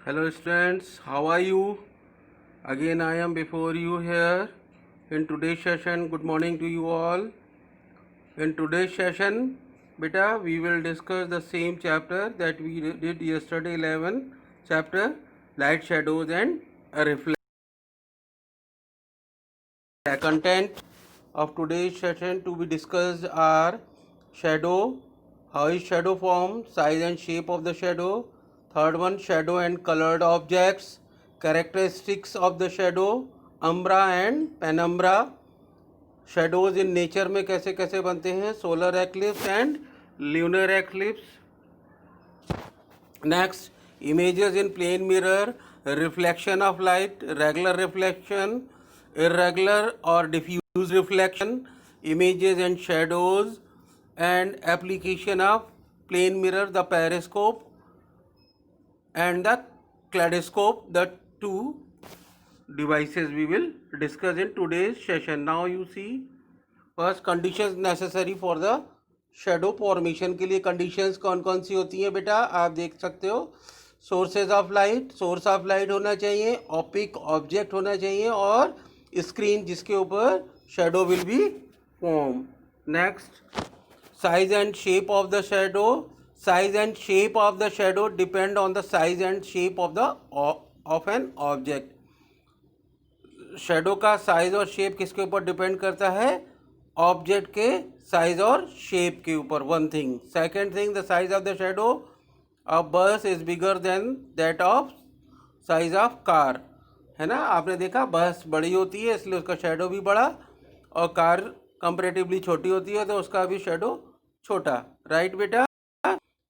Hello students, how are you? Again I am before you here in today's session. Good morning to you all. In today's session, beta, we will discuss the same chapter that we did yesterday, 11 chapter, light, shadows and reflection. The content of today's session to be discussed are shadow, how is shadow formed, size and shape of the shadow. Third one, shadow and colored objects, characteristics of the shadow, umbra and penumbra. Shadows in nature में कैसे कैसे बनते हैं, solar eclipse and lunar eclipse. Next, images in plane mirror, reflection of light, regular reflection, irregular or diffuse reflection, images and shadows, and application of plane mirror, the periscope and the kaleidoscope, the two devices we will discuss in today's session. Now you see, first, conditions necessary for the shadow formation के लिए conditions कौन कौन सी होती हैं बेटा, आप देख सकते हो. Sources of light, source of light होना चाहिए, ऑपिक ऑब्जेक्ट होना चाहिए और स्क्रीन जिसके ऊपर shadow will be form. Next, size and shape of the shadow. Size and shape of the shadow depend on the size and shape of an object. Shadow का size और shape किसके ऊपर depend करता है, object के size और shape के ऊपर. One thing. Second thing, the size of the shadow of bus is bigger than that of size of car. है ना, आपने देखा बस बड़ी होती है इसलिए उसका शेडो भी बड़ा, और कार कंपेरेटिवली छोटी होती है तो उसका भी शेडो छोटा. राइट बेटा.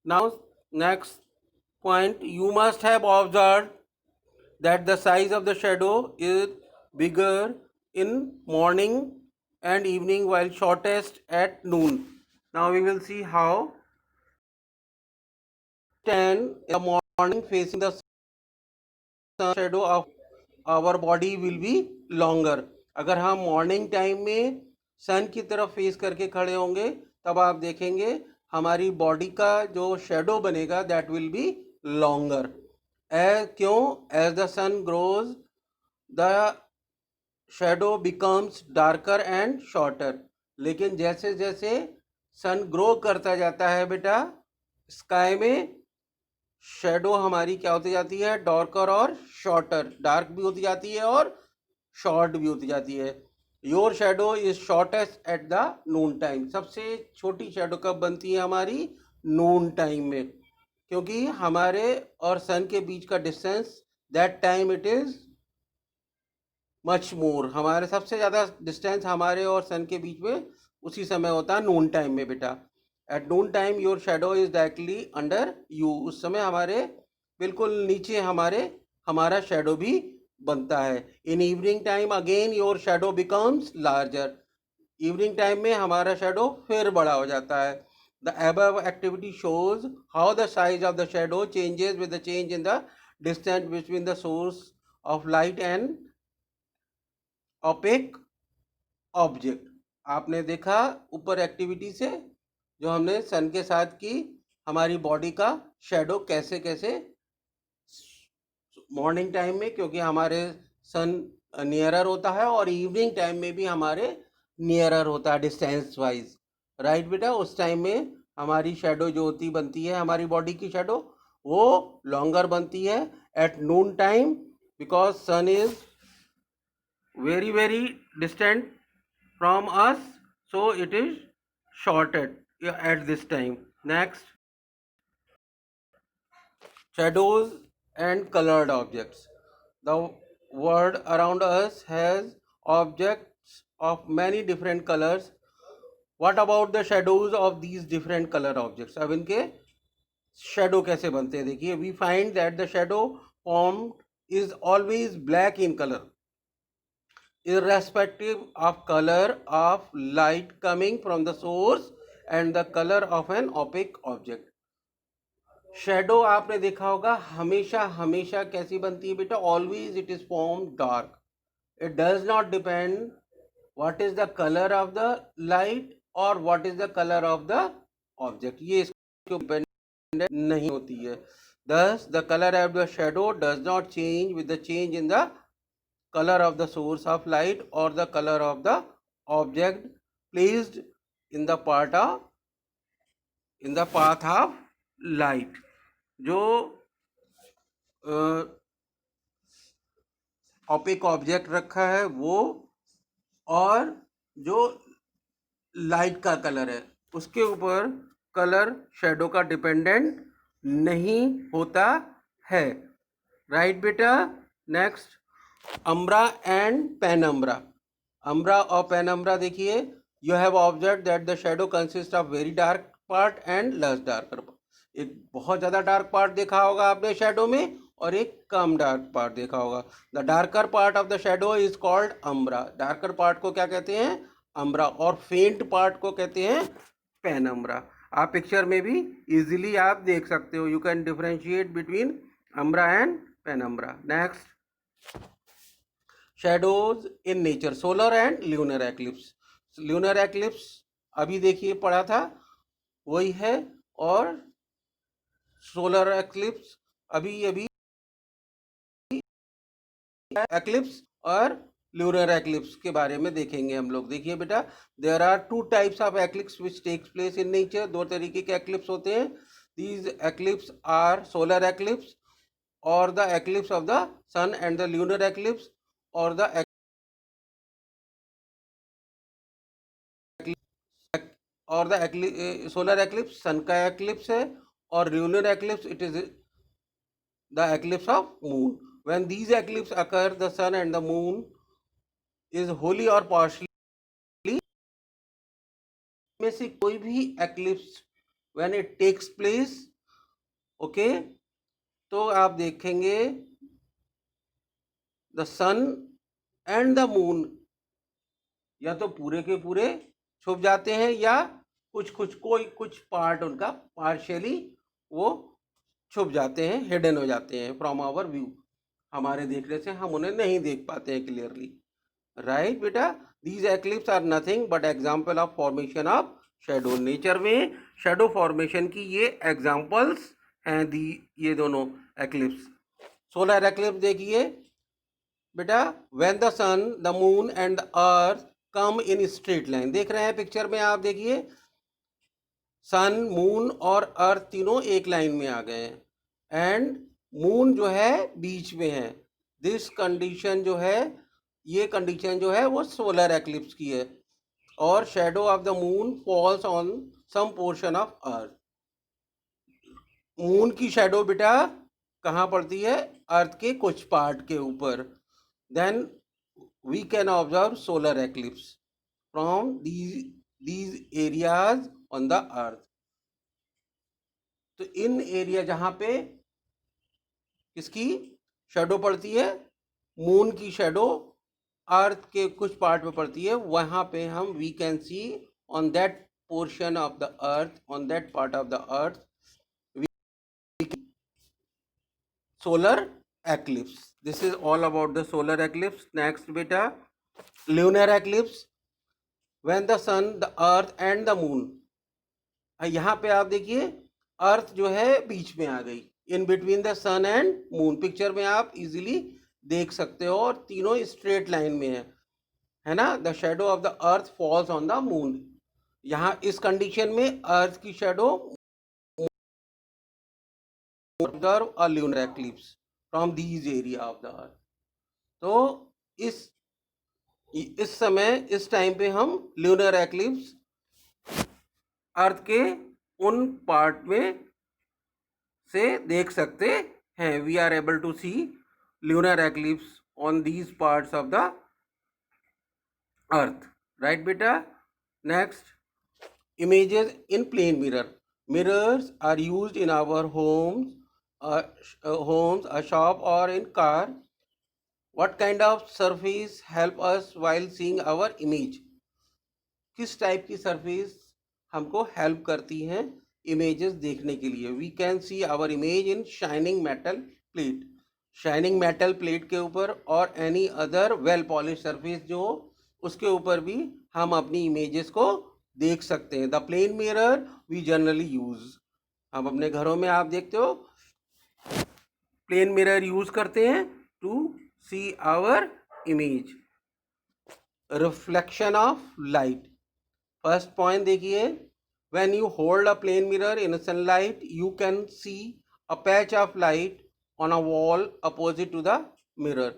Now next point, you must have observe that the size of the shadow is bigger in morning and evening while shortest at noon. Now we will see how. Stand in the morning facing the sun, shadow of our body will be longer. अगर हम morning time में सन की तरफ face करके खड़े होंगे तब आप देखेंगे हमारी बॉडी का जो शेडो बनेगा दैट विल बी लॉन्गर. क्यों? As the sun grows the shadow becomes darker and shorter. लेकिन जैसे जैसे सन ग्रो करता जाता है बेटा, स्काई में शेडो हमारी क्या होती जाती है, डार्कर और शॉर्टर. डार्क भी होती जाती है और शॉर्ट भी होती जाती है. Your shadow is shortest at the Noon time. सबसे छोटी शेडो कब बनती है हमारी, नून टाइम में, क्योंकि हमारे और सन के बीच का distance that time it is much more. हमारे सबसे ज़्यादा डिस्टेंस हमारे और सन के बीच में उसी समय होता है नून टाइम में बेटा. Eight noon time your shadow is directly under you. उस समय हमारे बिल्कुल नीचे हमारा शेडो भी बनता है. In evening time again your shadow becomes larger. Evening time में हमारा शेडो फिर बड़ा हो जाता है. The above activity shows how the size of the shadow changes with the change in the distance between the source of light and opaque object. आपने देखा ऊपर एक्टिविटी से जो हमने सन के साथ की, हमारी बॉडी का शेडो कैसे कैसे मॉर्निंग टाइम में, क्योंकि हमारे सन नियरर होता है, और इवनिंग टाइम में भी हमारे नियरर होता है डिस्टेंस वाइज. राइट बेटा. उस टाइम में हमारी शेडो जो होती बनती है, हमारी बॉडी की शेडो वो लॉन्गर बनती है at noon time, because sun is very distant from us, so it is shorted at this time. Next, shadows and colored objects. The world around us has objects of many different colors. What about the shadows of these different color objects? अब इनके shadow कैसे बनते हैं देखिए. we find that the shadow formed is always black in color, irrespective of color of light coming from the source and the color of an opaque object. Shadow आपने देखा होगा हमेशा हमेशा कैसी बनती है बेटा, always it is form dark. It does not depend what is the colour of the light और what is the colour of the object. ये इसको डिपेंडेंट नहीं होती है. Thus, the color of the shadow does not change with the change in the color of the source of light or the color of the object placed in the path of light. जो opaque object रखा है वो और जो light का colour है उसके ऊपर कलर शेडो का डिपेंडेंट नहीं होता है. राइट बेटा. Next, umbra and penumbra. Umbra और पेनम्ब्रा देखिए, you have observe that the shadow consist of very dark part and less darker part. एक बहुत ज़्यादा डार्क पार्ट देखा होगा आपने शेडो में और एक कम डार्क पार्ट देखा होगा. The darker part of the shadow is called umbra. Darker part को क्या कहते हैं? अम्ब्रा. और फेंट पार्ट को कहते हैं पेनम्ब्रा. आप पिक्चर में भी इजीली आप देख सकते हो. You can differentiate between umbra and penumbra. Next, shadows in nature, solar and lunar eclipse. Lunar eclipse अभी देखिए पढ़ा था वही है, और सोलर एक्लिप्स अभी एक्लिप्स और ल्यूनर एक्लिप्स के बारे में देखेंगे हम लोग. देखिए बेटा, there are two types of eclipse which takes place in nature. दो तरीके के एक्लिप्स होते हैं. These eclipse are solar eclipse और the eclipse of the sun and the lunar eclipse और द सोलर एक्लिप्स सन का एक्लिप्स है और lunar eclipse it is the eclipse of moon. When these eclipse occur the sun and the moon is wholly और partially में से कोई भी eclipse when it takes place, okay, तो आप देखेंगे the sun and the moon या तो पूरे के पूरे छुप जाते हैं या कुछ पार्ट उनका पार्शियली वो छुप जाते हैं, हिडन हो जाते हैं फ्रॉम आवर व्यू. हमारे देखने से हम उन्हें नहीं देख पाते हैं क्लियरली. राइट बेटा. These eclipse are nothing but example of formation of shadow. Nature में शेडो फॉर्मेशन की ये एग्जाम्पल्स हैं ये दोनों एक्लिप्स. सोलर एक्लिप्स देखिए बेटा, when the sun the moon and the earth come in straight line. देख रहे हैं पिक्चर में आप देखिए, सन, मून और अर्थ तीनों एक लाइन में आ गए हैं एंड मून जो है बीच में है. दिस कंडीशन जो है, ये कंडीशन जो है वो सोलर एक्लिप्स की है. और shadow of the moon falls on some portion of earth. Moon की शेडो बेटा कहाँ पड़ती है? अर्थ के कुछ पार्ट के ऊपर. Then we can observe solar eclipse from these areas on the earth. तो इन एरिया जहां पे किसकी शेडो पड़ती है, मून की शेडो अर्थ के कुछ पार्ट पे पड़ती है, वहां पे हम we can see on that portion of the earth, on that part of the earth solar eclipse. This is all about the solar eclipse. Next beta, lunar eclipse. When the sun, the earth and the moon. यहाँ पे आप देखिए अर्थ जो है बीच में आ गई, in between the sun and moon. Picture में आप इजीली देख सकते हो और तीनों स्ट्रेट लाइन में है ना. The shadow of the earth falls on the moon. यहाँ इस कंडीशन में अर्थ की shadow observe a lunar eclipse from these area of the earth. तो इस समय इस टाइम पे हम ल्यूनर एक्लिप्स अर्थ के उन पार्ट में से देख सकते हैं. We are able to see lunar eclipse on these parts of the earth. Right बेटा. Next, images in plane mirror. Mirrors are used in our homes, a shop or in car. What kind of surface help us while seeing our image? किस type की surface हमको help करती हैं images देखने के लिए? We can see our image in shining metal plate. Shining metal plate के ऊपर और any other well polish surface जो उसके ऊपर भी हम अपनी इमेजेस को देख सकते हैं. The plane mirror we generally use. हम अपने घरों में आप देखते हो प्लेन मिरर यूज करते हैं to see our image. Reflection of light, first point देखिए, when you hold a plane mirror in sunlight you can see a patch of light on a wall opposite to the mirror.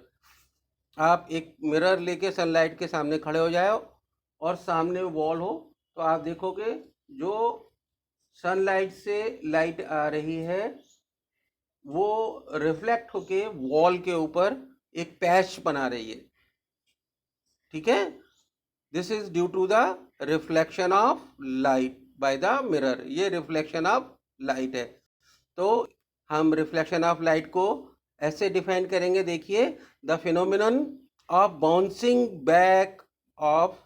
आप एक mirror लेके sunlight के सामने खड़े हो जाओ और सामने वॉल हो, तो आप देखोगे जो सनलाइट से लाइट आ रही है वो रिफ्लेक्ट होके वॉल के ऊपर एक पैच बना रही है, ठीक है। This is due to the reflection of light by the mirror, ये रिफ्लेक्शन ऑफ लाइट है। तो हम रिफ्लेक्शन ऑफ लाइट को ऐसे डिफाइन करेंगे, देखिए, the phenomenon of bouncing back of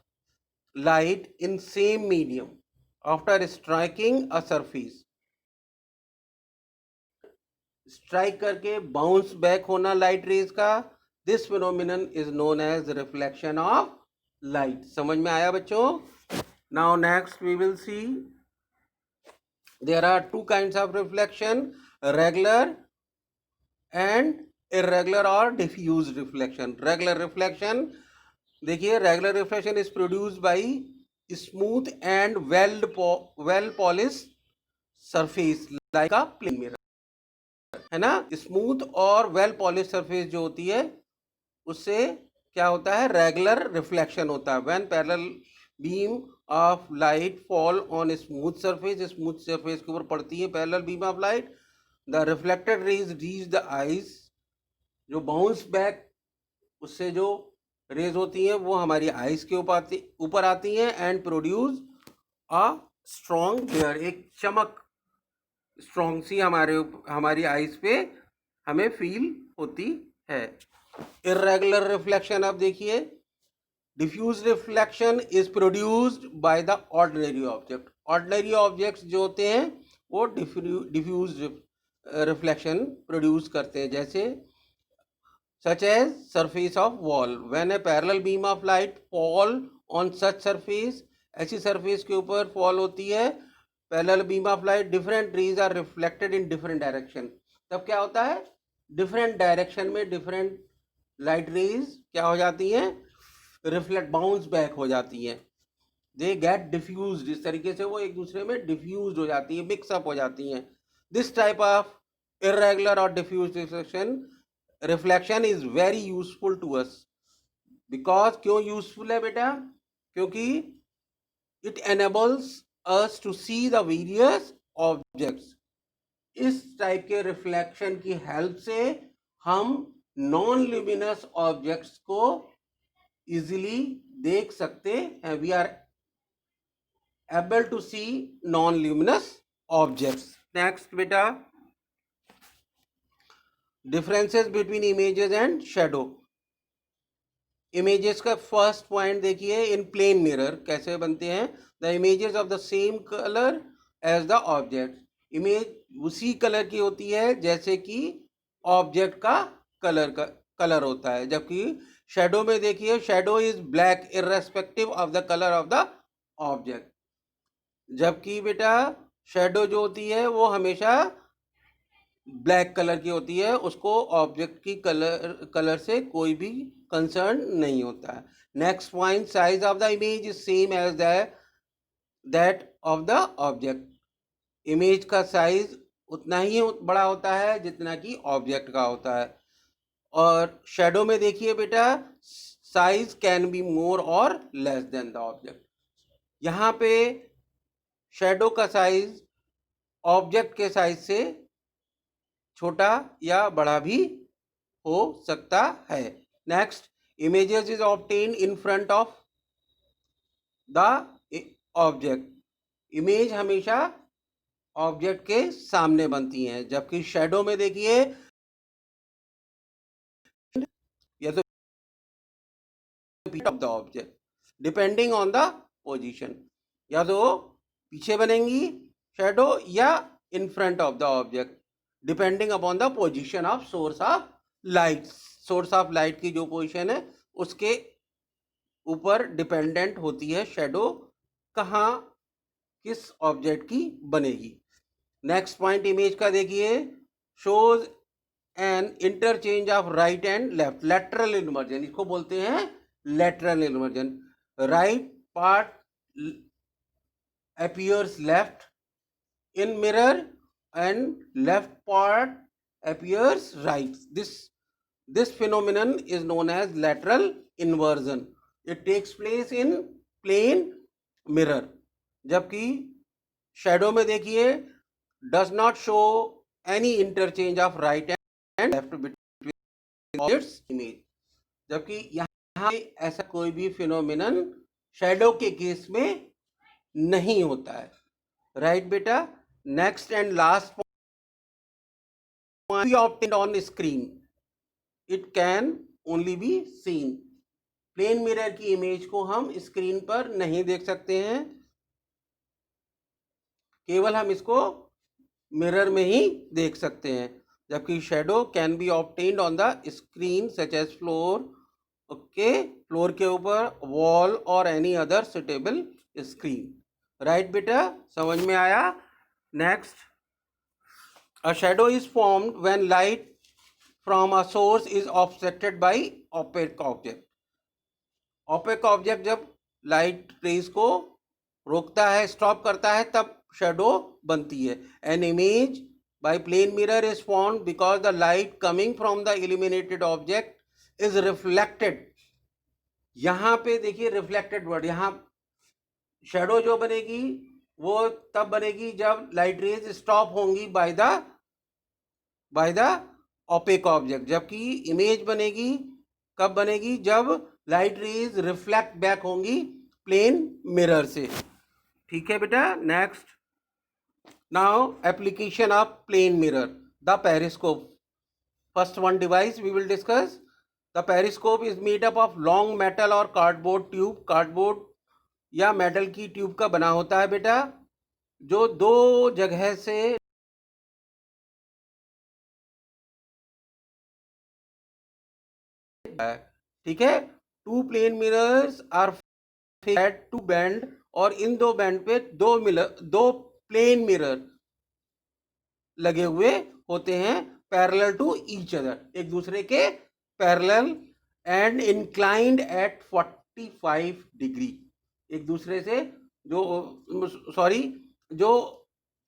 light in same medium after striking a surface. Strike करके bounce back होना लाइट रेज का, this phenomenon is known as reflection of light. समझ में आया बच्चों? Now next we will see there are two kinds of reflection, regular and irregular or diffuse reflection. Regular reflection, देखिए, regular reflection is produced by smooth and well polished surface like a plane mirror, है ना। Smooth और well polish surface जो होती है उससे क्या होता है, रेगुलर रिफ्लेक्शन होता है। When parallel beam of light fall on smooth surface, smooth surface के ऊपर पड़ती है parallel beam of light, the reflected raise reach the eyes, जो बाउंस बैक उससे जो रेज होती हैं वो हमारी आईज के ऊपर आती हैं and produce a strong glare, एक चमक स्ट्रॉन्ग सी हमारी आईज पे हमें फील होती है। इर्रेगुलर रिफ्लेक्शन, अब देखिए, diffuse reflection is produced by the ordinary object. Ordinary objects जो होते हैं वो डिफ्यूज रिफ्लेक्शन प्रोड्यूस करते हैं, जैसे such as surface of wall, when a parallel beam of light fall on such surface, ऐसी surface के ऊपर fall होती है parallel beam of light, different rays are reflected in different direction। तब क्या होता है, different direction में different light rays क्या हो जाती हैं, reflect bounce back हो जाती हैं, they get diffused, इस तरीके से वो एक दूसरे में diffused हो जाती है, mix up हो जाती हैं। This type of irregular or diffused reflection is very useful to us, because क्यों यूजफुल है बेटा, क्योंकि it enables us to see the various objects. इस टाइप के रिफ्लेक्शन की हेल्प से हम नॉन ल्यूमिनस ऑब्जेक्ट्स को इजीली देख सकते हैं। We are able to see non luminous objects. Next बेटा, differences between images and shadow. Images का फर्स्ट पॉइंट देखिए, इन प्लेन मिरर कैसे बनते हैं, the images of the same colour as the object. Image उसी कलर की होती है जैसे कि ऑब्जेक्ट का कलर होता है, जबकि शेडो में देखिए, shadow is black irrespective of the colour of the object. जबकि बेटा शेडो जो होती है वो हमेशा ब्लैक कलर की होती है, उसको ऑब्जेक्ट की कलर से कोई भी कंसर्न नहीं होता है। Next point, size of the image is same as that of the object. Image का साइज उतना ही बड़ा होता है जितना कि ऑब्जेक्ट का होता है। और शेडो में देखिए बेटा, साइज कैन बी मोर और लेस देन द ऑब्जेक्ट। यहाँ पे शेडो का साइज ऑब्जेक्ट के साइज से छोटा या बड़ा भी हो सकता है। Next, images is obtain in front of the object. Image हमेशा ऑब्जेक्ट के सामने बनती हैं, जबकि शेडो में देखिए या तो of the object depending on the position, या तो पीछे बनेंगी शेडो या in front of the object depending upon the position of source of light. Source of light की जो पोजीशन है उसके ऊपर डिपेंडेंट होती है शेडो कहाँ किस ऑब्जेक्ट की बनेगी। नेक्स्ट पॉइंट इमेज का देखिए, shows N interchange of right and left, lateral inversion, इसको बोलते हैं lateral inversion. Right part appears left in mirror and left part appears right. This phenomenon is known as lateral inversion. It takes place in plane mirror. जबकि shadow में देखिए does not show any interchange of right and left between its image. जबकि यहाँ ऐसा कोई भी phenomenon shadow के case में नहीं होता है. राइट बेटा. Next and last point obtained on screen, it can only be seen. Plane mirror की इमेज को हम स्क्रीन पर नहीं देख सकते हैं, केवल हम इसको मिरर में ही देख सकते हैं. जबकि shadow can be obtained on the screen such as floor. Okay, floor के ऊपर, वॉल और any other suitable screen. Right बेटा, समझ में आया. Next, a shadow is formed when light from a source is obstructed by opaque object. Opaque object जब light rays को रोकता है, स्टॉप करता है, तब शेडो बनती है. An image by plane mirror is formed because the light coming from the illuminated object is reflected. यहाँ पे देखिए रिफ्लेक्टेड वर्ड, यहाँ शेडो जो बनेगी वो तब बनेगी जब लाइट रेज स्टॉप होंगी बाय द ऑपेक ऑब्जेक्ट. जबकि इमेज बनेगी कब बनेगी, जब लाइट रेज रिफ्लेक्ट बैक होंगी प्लेन मिरर से. ठीक है बेटा. Next, now application of plane mirror, the periscope. First one device we will discuss. The periscope is made up of long metal और कार्डबोर्ड ट्यूब. कार्डबोर्ड या metal की tube का बना होता है बेटा, जो दो जगह से ठीक है. Two plane mirrors are at two bend, और इन दो बैंड पे दो प्लेन मिरर लगे हुए होते हैं पैरेलल टू ईच अदर, एक दूसरे के parallel and inclined at 45 degree. एक दूसरे से जो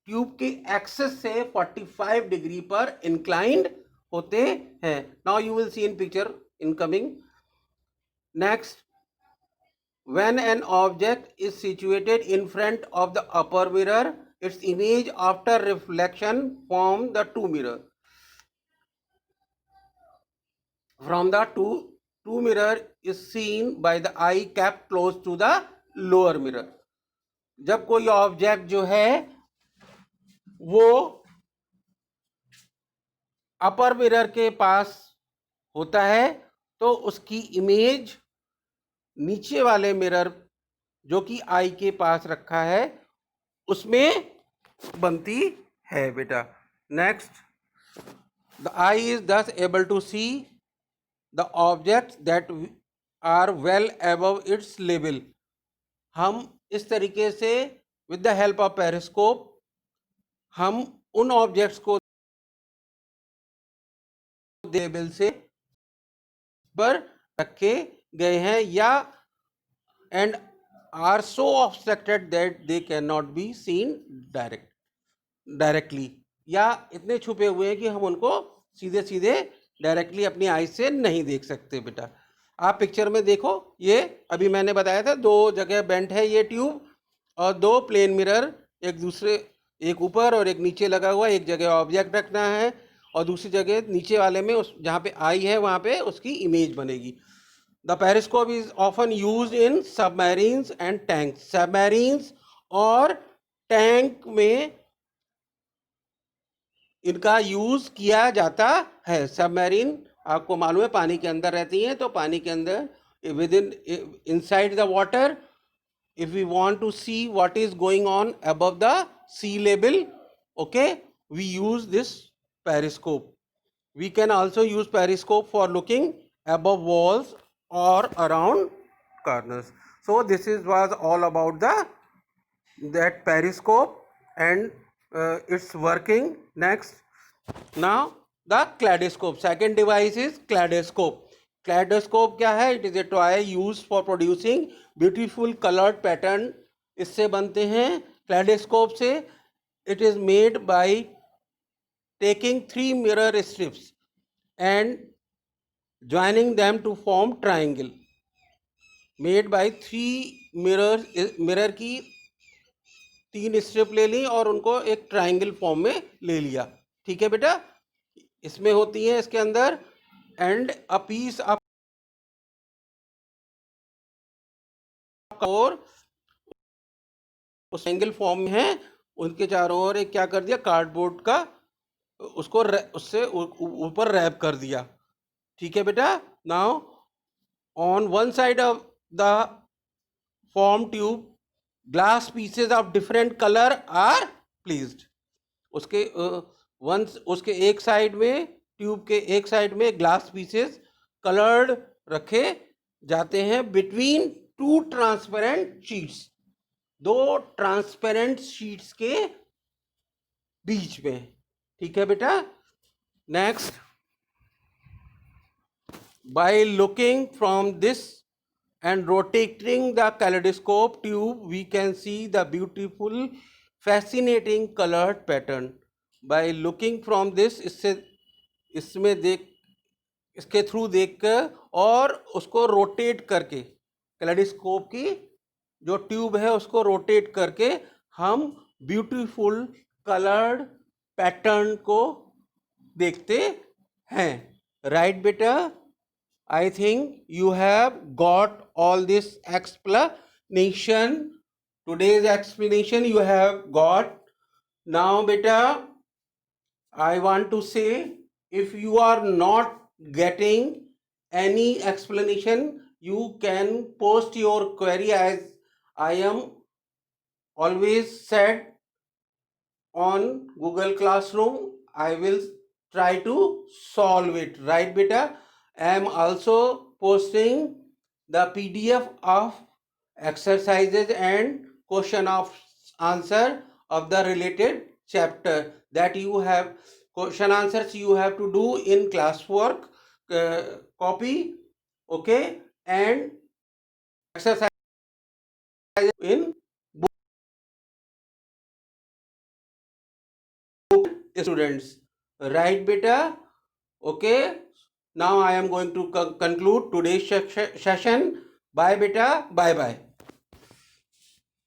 ट्यूब के एक्सेस से 45 डिग्री पर इंक्लाइंड होते हैं. Now you will see in picture incoming. Next, when an object is situated in front of the upper mirror, its image after reflection from the two mirror is seen by the eye kept close to the lower mirror. जब कोई object जो है वो अपर mirror के पास होता है तो उसकी इमेज नीचे वाले मिरर जो कि आई के पास रखा है उसमें बनती है बेटा. Next, the eye is thus able to see the objects that are well above its level. हम इस तरीके से with the help of periscope हम उन ऑब्जेक्ट्स को लेवल से पर रखे गए हैं या and are so obstructed that they can not be seen directly, या इतने छुपे हुए हैं कि हम उनको सीधे सीधे डायरेक्टली अपनी आई से नहीं देख सकते बेटा. आप पिक्चर में देखो, ये अभी मैंने बताया था दो जगह बेंट है ये ट्यूब, और दो प्लेन मिरर एक दूसरे, एक ऊपर और एक नीचे लगा हुआ. एक जगह ऑब्जेक्ट रखना है और दूसरी जगह नीचे वाले में उस जहाँ पे आई है वहाँ पे उसकी इमेज बनेगी. The periscope is often used in submarines and tank. Submarines और टैंक में इनका यूज किया जाता है. सबमरीन आपको मालूम है पानी के अंदर रहती हैं, तो पानी के अंदर with in inside the water, if we want to see what is going on above the sea level, okay, we use this periscope. We can also use periscope for looking above walls or around corners. So this was all about that periscope and its working. Next, now the kaleidoscope. Second device is kaleidoscope. Kaleidoscope क्या है? It is a toy used for producing beautiful colored pattern. इससे बनते हैं kaleidoscope से. It is made by taking 3 mirror strips and joining them to form triangle. Made by 3 mirror की 3 strip ले ली और उनको एक ट्राइंगल फॉर्म में ले लिया. ठीक है बेटा, इसमें होती है इसके अंदर एंड अ पीस ऑफ और उस ट्राइंगल फॉर्म में है. उनके चारों ओर एक क्या कर दिया, कार्डबोर्ड का उसको उससे ऊपर रैप कर दिया. ठीक है बेटा. Now on one side of the form tube glass pieces of different colour are placed. उसके उसके एक साइड में, ट्यूब के एक साइड में ग्लास पीसेस कलर्ड रखे जाते हैं between 2 transparent sheets. 2 transparent sheets के बीच में. ठीक है बेटा. Next, by looking from this and rotating the kaleidoscope tube, we can see the beautiful fascinating colored pattern. By looking from this, इसमें देख, इसके थ्रू देख कर और उसको रोटेट करके, कैलेडोस्कोप की जो ट्यूब है उसको रोटेट करके हम ब्यूटीफुल कलर्ड पैटर्न को देखते हैं. राइट बेटा. I think you have got all this explanation. Today's explanation you have got. Now beta, I want to say, if you are not getting any explanation, you can post your query, as I am always said on Google Classroom. I will try to solve it. Right beta. I am also posting the PDF of exercises and question of answer of the related chapter that you have. Question answers you have to do in classwork copy, okay, and exercise in book students. Right beta. Okay. Now I am going to conclude today's session. Bye beta. Bye bye.